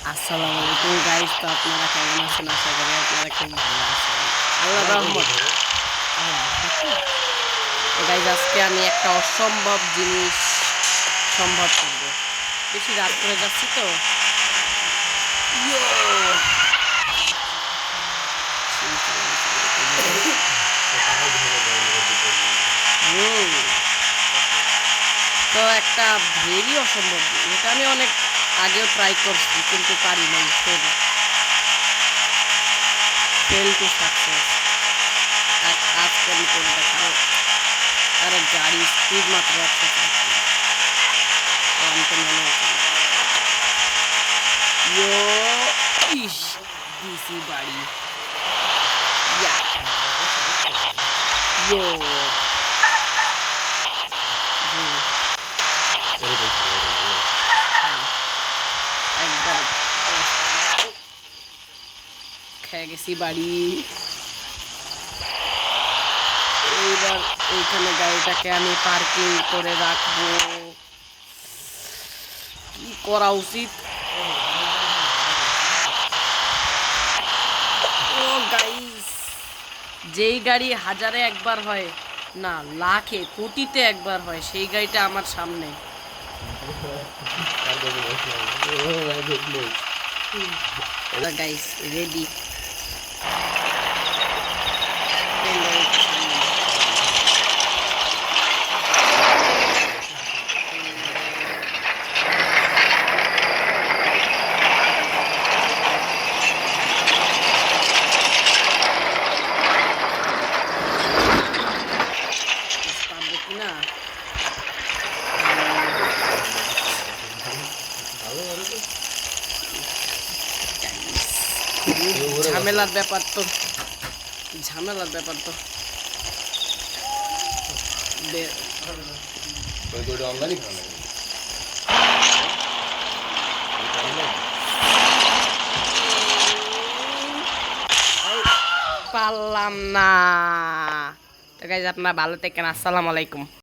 আসসালামু আলাইকুম গাইস, তো আপনারা কেমন আছেন? আশা করি আপনারা খুব ভালো আছেন, আল্লাহর রহমত। তো গাইস, আজকে আমি একটা অসম্ভব জিনিস সম্ভব করব। বেশি রাত করে যাচ্ছি তো। হুম, তো একটা ভেরি অসম্ভব, এটা আমি অনেক আগেও ট্রাই করছি কিন্তু পারি নাই। Fail to success. আর আজকে আমি করে দেখাবো। আরে গাড়ি স্পিড মাত্র 100। আমি তো মনে ইয়ো ইস ডিসি বাড়ি ইয়া ইয়ো একবার খেয়ে গেছি বাড়ি। এইবার এইখানে গাড়িটাকে আমি পার্কিং করে রাখবো। কি করা উচিত? ও গাইস, যেই গাড়ি হাজারে একবার হয় না, লাখে কোটিতে একবার হয়, সেই গাড়িটা আমার সামনে। Guys ready. পারবো কিনা? ঝামেলার ব্যাপার তো, ঝামেলার ব্যাপার তো। পারলাম না। তো গাইজ, আপনারা ভালো থাকেন। আসসালামু আলাইকুম।